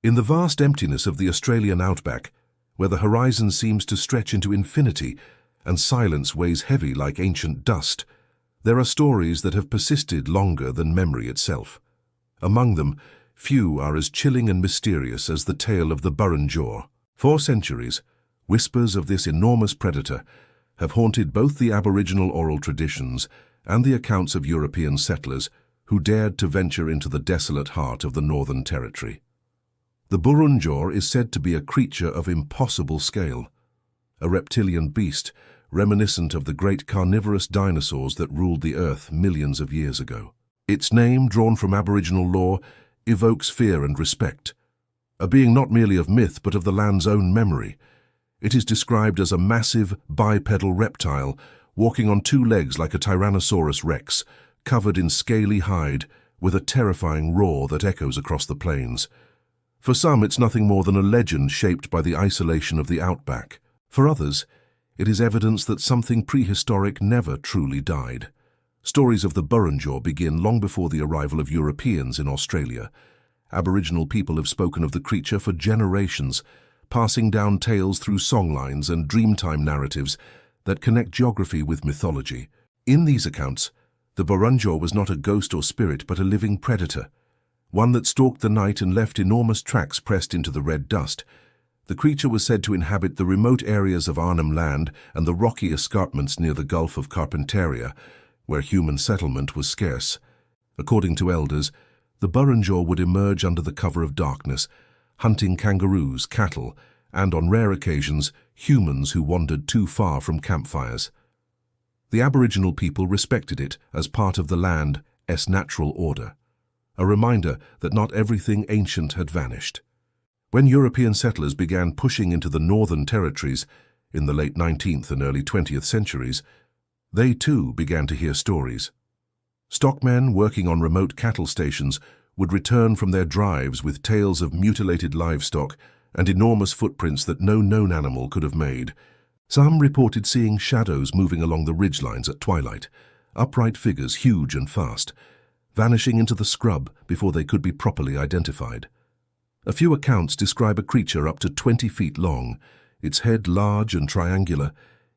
In the vast emptiness of the Australian outback, where the horizon seems to stretch into infinity and silence weighs heavy like ancient dust, there are stories that have persisted longer than memory itself. Among them, few are as chilling and mysterious as the tale of the Burrunjor. For centuries, whispers of this enormous predator have haunted both the Aboriginal oral traditions and the accounts of European settlers who dared to venture into the desolate heart of the Northern Territory. The Burunjour is said to be a creature of impossible scale, a reptilian beast reminiscent of the great carnivorous dinosaurs that ruled the earth millions of years ago. Its name, drawn from Aboriginal lore, evokes fear and respect. A being not merely of myth but of the land's own memory, it is described as a massive bipedal reptile walking on two legs like a Tyrannosaurus rex, covered in scaly hide with a terrifying roar that echoes across the plains. For some, it's nothing more than a legend shaped by the isolation of the outback. For others, it is evidence that something prehistoric never truly died. Stories of the Burrunjour begin long before the arrival of Europeans in Australia. Aboriginal people have spoken of the creature for generations, passing down tales through songlines and dreamtime narratives that connect geography with mythology. In these accounts, the Burunjour was not a ghost or spirit but a living predator, one that stalked the night and left enormous tracks pressed into the red dust. The creature was said to inhabit the remote areas of Arnhem Land and the rocky escarpments near the Gulf of Carpentaria, where human settlement was scarce. According to elders, the Burunjour would emerge under the cover of darkness, hunting kangaroos, cattle, and on rare occasions, humans who wandered too far from campfires. The Aboriginal people respected it as part of the land's natural order, a reminder that not everything ancient had vanished. When European settlers began pushing into the Northern Territories in the late 19th and early 20th centuries, they too began to hear stories. Stockmen working on remote cattle stations would return from their drives with tales of mutilated livestock and enormous footprints that no known animal could have made. Some reported seeing shadows moving along the ridgelines at twilight, upright figures huge and fast, vanishing into the scrub before they could be properly identified. A few accounts describe a creature up to 20 feet long, its head large and triangular,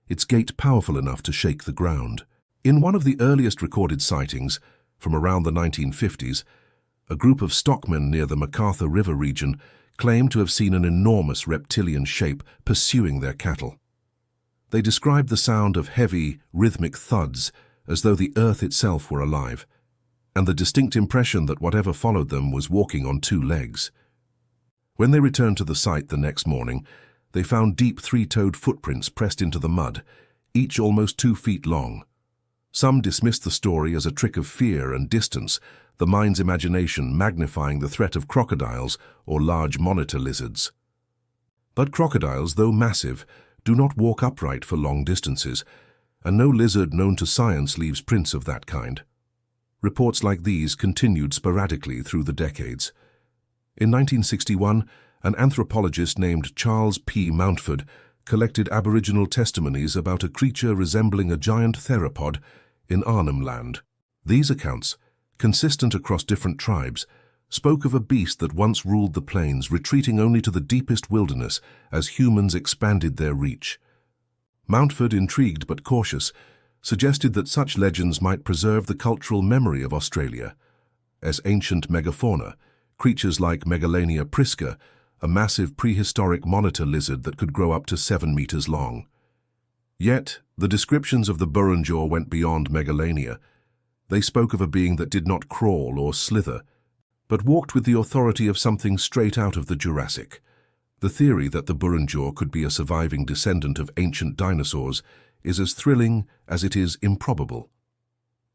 its gait powerful enough to shake the ground. In one of the earliest recorded sightings, from around the 1950s, a group of stockmen near the MacArthur River region claimed to have seen an enormous reptilian shape pursuing their cattle. They described the sound of heavy, rhythmic thuds as though the earth itself were alive, and the distinct impression that whatever followed them was walking on two legs. When they returned to the site the next morning, they found deep three-toed footprints pressed into the mud, each almost 2 feet long. Some dismissed the story as a trick of fear and distance, the mind's imagination magnifying the threat of crocodiles or large monitor lizards. But crocodiles, though massive, do not walk upright for long distances, and no lizard known to science leaves prints of that kind. Reports like these continued sporadically through the decades. In 1961, an anthropologist named Charles P. Mountford collected Aboriginal testimonies about a creature resembling a giant theropod in Arnhem Land. These accounts, consistent across different tribes, spoke of a beast that once ruled the plains, retreating only to the deepest wilderness as humans expanded their reach. Mountford, intrigued but cautious, suggested that such legends might preserve the cultural memory of Australia, as ancient megafauna, creatures like Megalania prisca, a massive prehistoric monitor lizard that could grow up to 7 meters long. Yet, the descriptions of the Burunjour went beyond Megalania. They spoke of a being that did not crawl or slither, but walked with the authority of something straight out of the Jurassic. The theory that the Burunjour could be a surviving descendant of ancient dinosaurs is as thrilling as it is improbable.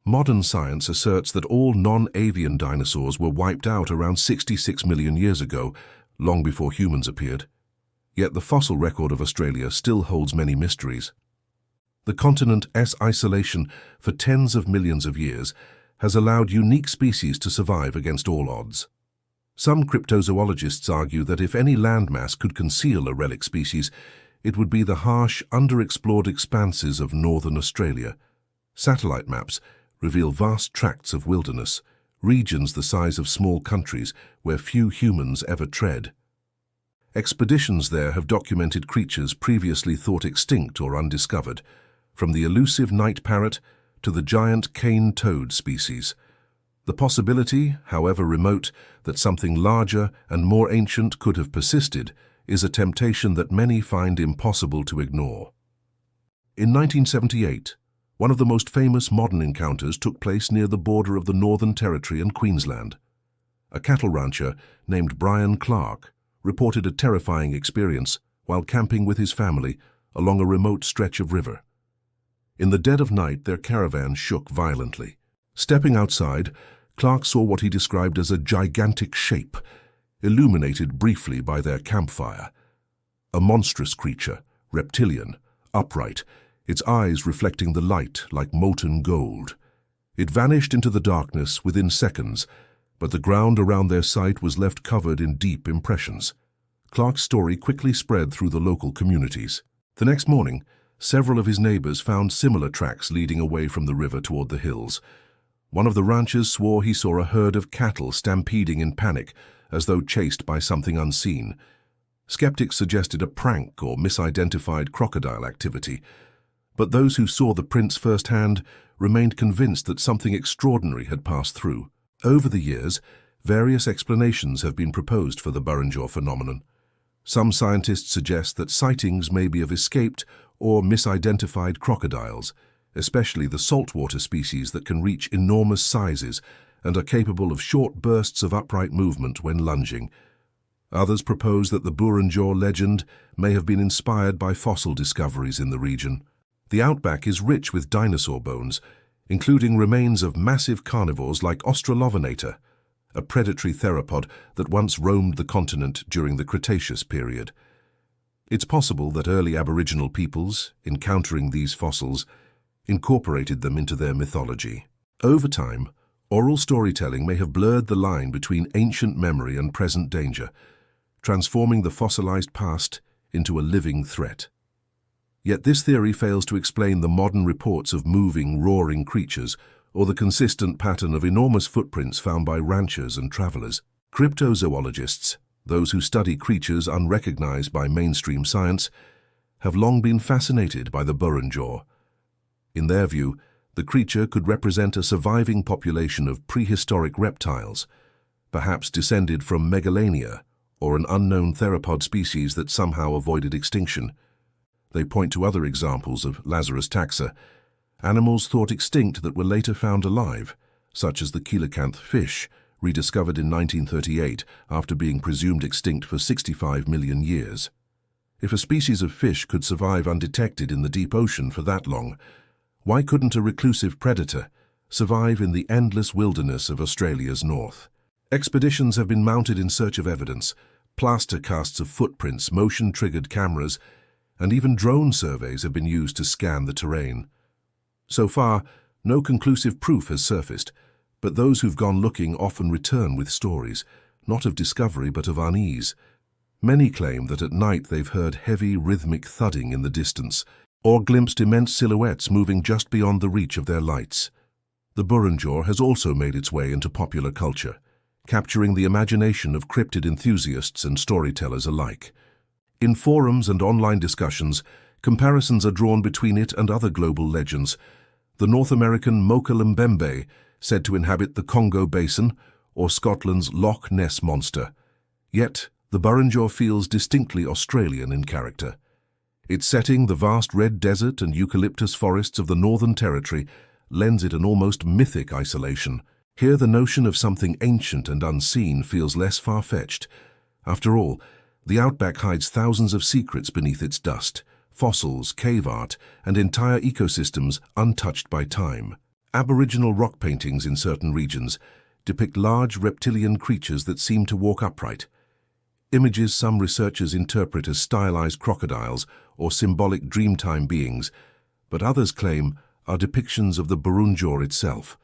Modern science asserts that all non-avian dinosaurs were wiped out around 66 million years ago, long before humans appeared. Yet the fossil record of Australia still holds many mysteries. The continent's isolation for tens of millions of years has allowed unique species to survive against all odds. Some cryptozoologists argue that if any landmass could conceal a relic species, it would be the harsh, underexplored expanses of northern Australia. Satellite maps reveal vast tracts of wilderness, regions the size of small countries where few humans ever tread. Expeditions there have documented creatures previously thought extinct or undiscovered, from the elusive night parrot to the giant cane toad species. The possibility, however remote, that something larger and more ancient could have persisted is a temptation that many find impossible to ignore. In 1978, one of the most famous modern encounters took place near the border of the Northern Territory and Queensland. A cattle rancher named Brian Clark reported a terrifying experience while camping with his family along a remote stretch of river. In the dead of night, their caravan shook violently. Stepping outside, Clark saw what he described as a gigantic shape, illuminated briefly by their campfire. A monstrous creature, reptilian, upright, its eyes reflecting the light like molten gold. It vanished into the darkness within seconds, but the ground around their site was left covered in deep impressions. Clark's story quickly spread through the local communities. The next morning, several of his neighbors found similar tracks leading away from the river toward the hills. One of the ranchers swore he saw a herd of cattle stampeding in panic, as though chased by something unseen. Skeptics suggested a prank or misidentified crocodile activity, but those who saw the prints firsthand remained convinced that something extraordinary had passed through. Over the years, various explanations have been proposed for the Burrunjor phenomenon. Some scientists suggest that sightings may be of escaped or misidentified crocodiles, especially the saltwater species that can reach enormous sizes and are capable of short bursts of upright movement when lunging. Others propose that the Burunjour legend may have been inspired by fossil discoveries in the region. The Outback is rich with dinosaur bones, including remains of massive carnivores like Australovenator, a predatory theropod that once roamed the continent during the Cretaceous period. It's possible that early Aboriginal peoples, encountering these fossils, incorporated them into their mythology. Over time, oral storytelling may have blurred the line between ancient memory and present danger, transforming the fossilized past into a living threat. Yet this theory fails to explain the modern reports of moving, roaring creatures or the consistent pattern of enormous footprints found by ranchers and travelers. Cryptozoologists, those who study creatures unrecognized by mainstream science, have long been fascinated by the Burunjour. In their view, the creature could represent a surviving population of prehistoric reptiles, perhaps descended from Megalania or an unknown theropod species that somehow avoided extinction. They point to other examples of Lazarus taxa, animals thought extinct that were later found alive, such as the coelacanth fish, rediscovered in 1938 after being presumed extinct for 65 million years. If a species of fish could survive undetected in the deep ocean for that long, why couldn't a reclusive predator survive in the endless wilderness of Australia's north? Expeditions have been mounted in search of evidence, plaster casts of footprints, motion-triggered cameras, and even drone surveys have been used to scan the terrain. So far, no conclusive proof has surfaced, but those who've gone looking often return with stories, not of discovery but of unease. Many claim that at night they've heard heavy rhythmic thudding in the distance, or glimpsed immense silhouettes moving just beyond the reach of their lights. The Burunjour has also made its way into popular culture, capturing the imagination of cryptid enthusiasts and storytellers alike. In forums and online discussions, comparisons are drawn between it and other global legends. The North American Moka-Mbembe, said to inhabit the Congo Basin, or Scotland's Loch Ness Monster. Yet, the Burunjour feels distinctly Australian in character. Its setting, the vast red desert and eucalyptus forests of the Northern Territory, lends it an almost mythic isolation. Here the notion of something ancient and unseen feels less far-fetched. After all, the Outback hides thousands of secrets beneath its dust, fossils, cave art, and entire ecosystems untouched by time. Aboriginal rock paintings in certain regions depict large reptilian creatures that seem to walk upright. Images some researchers interpret as stylized crocodiles or symbolic dreamtime beings, but others claim are depictions of the Burunjour itself.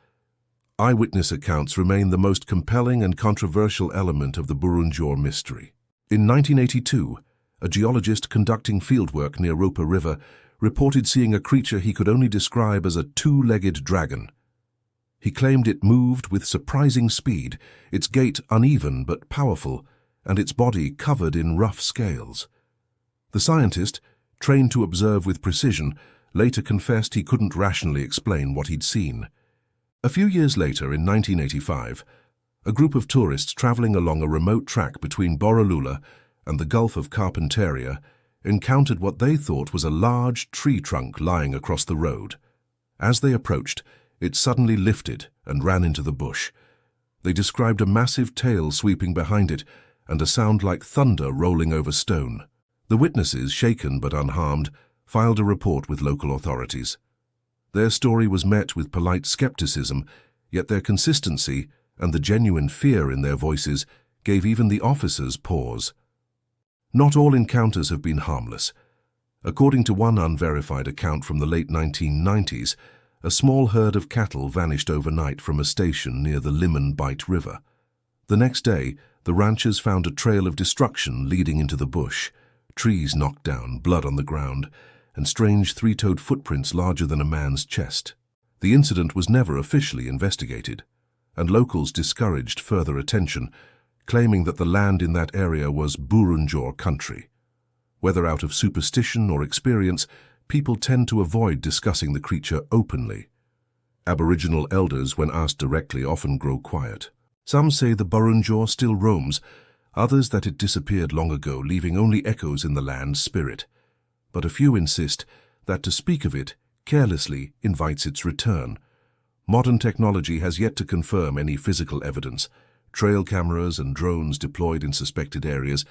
Eyewitness accounts remain the most compelling and controversial element of the Burunjour mystery. In 1982, a geologist conducting fieldwork near Roper River reported seeing a creature he could only describe as a two-legged dragon. He claimed it moved with surprising speed, its gait uneven but powerful, and its body covered in rough scales. The scientist, trained to observe with precision, later confessed he couldn't rationally explain what he'd seen. A few years later, in 1985, a group of tourists traveling along a remote track between Borroloola and the Gulf of Carpentaria encountered what they thought was a large tree trunk lying across the road. As they approached, it suddenly lifted and ran into the bush. They described a massive tail sweeping behind it and a sound like thunder rolling over stone. The witnesses, shaken but unharmed, filed a report with local authorities. Their story was met with polite skepticism, yet their consistency and the genuine fear in their voices gave even the officers pause. Not all encounters have been harmless. According to one unverified account from the late 1990s, a small herd of cattle vanished overnight from a station near the Limon Bight River. The next day, the ranchers found a trail of destruction leading into the bush, trees knocked down, blood on the ground, and strange three-toed footprints larger than a man's chest. The incident was never officially investigated, and locals discouraged further attention, claiming that the land in that area was Burunjor country. Whether out of superstition or experience, people tend to avoid discussing the creature openly. Aboriginal elders, when asked directly, often grow quiet. Some say the Burunjour still roams, others that it disappeared long ago, leaving only echoes in the land's spirit. But a few insist that to speak of it carelessly invites its return. Modern technology has yet to confirm any physical evidence. Trail cameras and drones deployed in suspected areas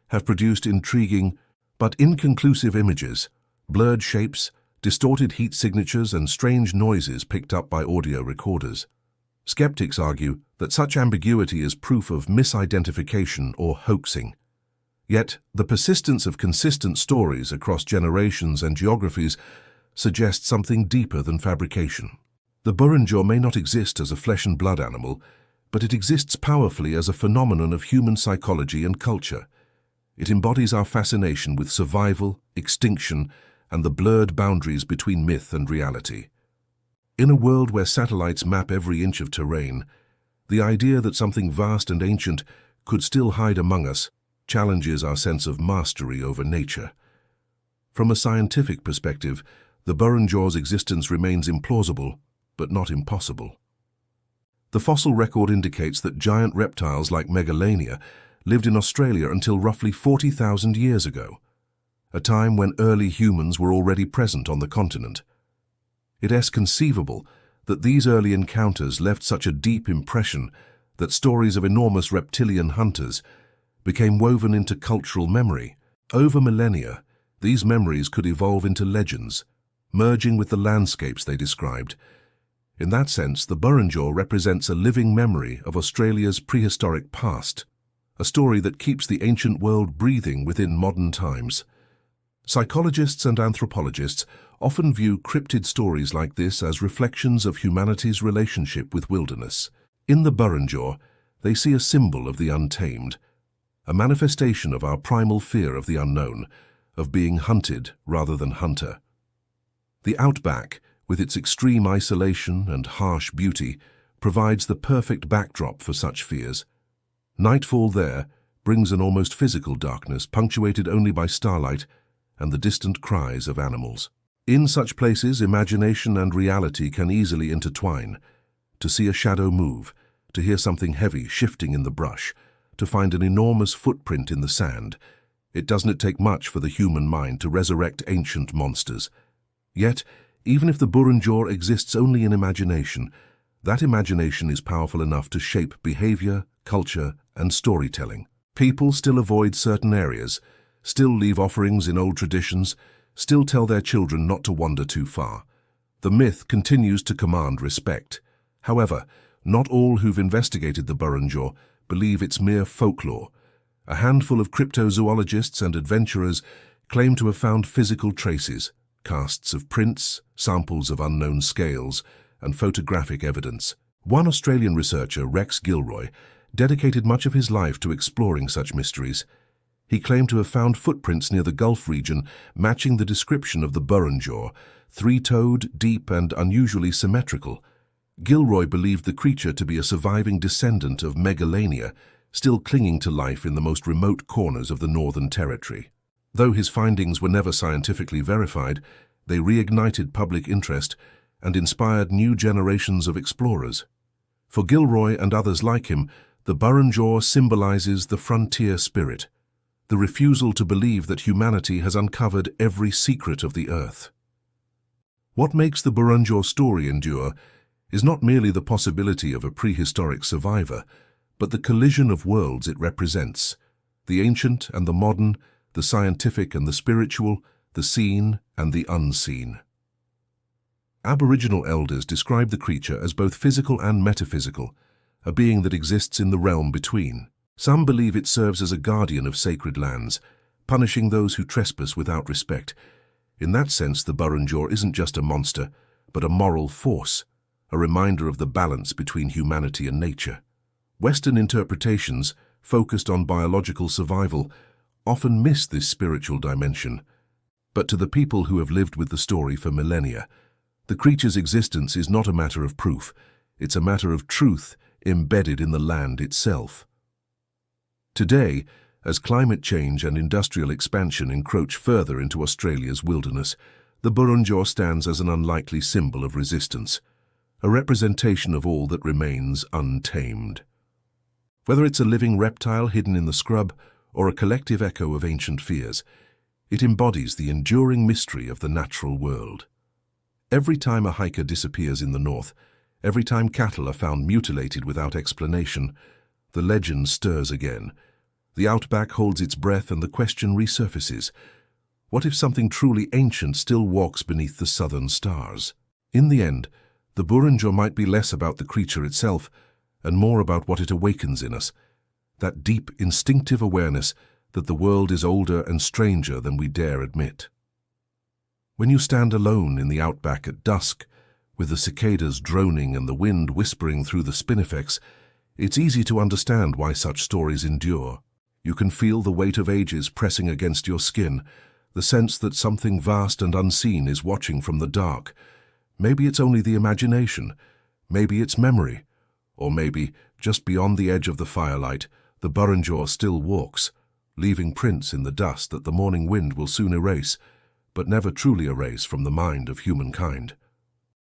have produced intriguing but inconclusive images, blurred shapes, distorted heat signatures, and strange noises picked up by audio recorders. Skeptics argue that such ambiguity is proof of misidentification or hoaxing. Yet, the persistence of consistent stories across generations and geographies suggests something deeper than fabrication. The Burunjour may not exist as a flesh and blood animal, but it exists powerfully as a phenomenon of human psychology and culture. It embodies our fascination with survival, extinction, and the blurred boundaries between myth and reality. In a world where satellites map every inch of terrain, the idea that something vast and ancient could still hide among us challenges our sense of mastery over nature. From a scientific perspective, the Burunjour's existence remains implausible, but not impossible. The fossil record indicates that giant reptiles like Megalania lived in Australia until roughly 40,000 years ago, a time when early humans were already present on the continent. It is conceivable that these early encounters left such a deep impression that stories of enormous reptilian hunters became woven into cultural memory. Over millennia, these memories could evolve into legends, merging with the landscapes they described. In that sense, the Burunjour represents a living memory of Australia's prehistoric past, a story that keeps the ancient world breathing within modern times. Psychologists and anthropologists often view cryptid stories like this as reflections of humanity's relationship with wilderness. In the Burunjour, they see a symbol of the untamed, a manifestation of our primal fear of the unknown, of being hunted rather than hunter. The Outback, with its extreme isolation and harsh beauty, provides the perfect backdrop for such fears. Nightfall there brings an almost physical darkness, punctuated only by starlight and the distant cries of animals. In such places, imagination and reality can easily intertwine. To see a shadow move, to hear something heavy shifting in the brush, to find an enormous footprint in the sand, it doesn't take much for the human mind to resurrect ancient monsters. Yet, even if the Burunjour exists only in imagination, that imagination is powerful enough to shape behavior, culture, and storytelling. People still avoid certain areas, still leave offerings in old traditions, still tell their children not to wander too far. The myth continues to command respect. However, not all who've investigated the Burunjour believe it's mere folklore. A handful of cryptozoologists and adventurers claim to have found physical traces, casts of prints, samples of unknown scales, and photographic evidence. One Australian researcher, Rex Gilroy, dedicated much of his life to exploring such mysteries. He claimed to have found footprints near the Gulf region matching the description of the Burunjour, three-toed, deep, and unusually symmetrical. Gilroy believed the creature to be a surviving descendant of Megalania, still clinging to life in the most remote corners of the Northern Territory. Though his findings were never scientifically verified, they reignited public interest and inspired new generations of explorers. For Gilroy and others like him, the Burunjour symbolizes the frontier spirit, the refusal to believe that humanity has uncovered every secret of the earth. What makes the Burunjour story endure is not merely the possibility of a prehistoric survivor, but the collision of worlds it represents: the ancient and the modern, the scientific and the spiritual, the seen and the unseen. Aboriginal elders describe the creature as both physical and metaphysical, a being that exists in the realm between. Some believe it serves as a guardian of sacred lands, punishing those who trespass without respect. In that sense, the Burunjour isn't just a monster, but a moral force, a reminder of the balance between humanity and nature. Western interpretations, focused on biological survival, often miss this spiritual dimension. But to the people who have lived with the story for millennia, the creature's existence is not a matter of proof, it's a matter of truth embedded in the land itself. Today, as climate change and industrial expansion encroach further into Australia's wilderness, the Burunjour stands as an unlikely symbol of resistance, a representation of all that remains untamed. Whether it's a living reptile hidden in the scrub or a collective echo of ancient fears, it embodies the enduring mystery of the natural world. Every time a hiker disappears in the north, every time cattle are found mutilated without explanation, the legend stirs again. The Outback holds its breath and the question resurfaces: what if something truly ancient still walks beneath the southern stars? In the end, the Burunjour might be less about the creature itself and more about what it awakens in us, that deep, instinctive awareness that the world is older and stranger than we dare admit. When you stand alone in the Outback at dusk, with the cicadas droning and the wind whispering through the spinifex, it's easy to understand why such stories endure. You can feel the weight of ages pressing against your skin, the sense that something vast and unseen is watching from the dark. Maybe it's only the imagination, maybe it's memory, or maybe, just beyond the edge of the firelight, the Burunjour still walks, leaving prints in the dust that the morning wind will soon erase, but never truly erase from the mind of humankind.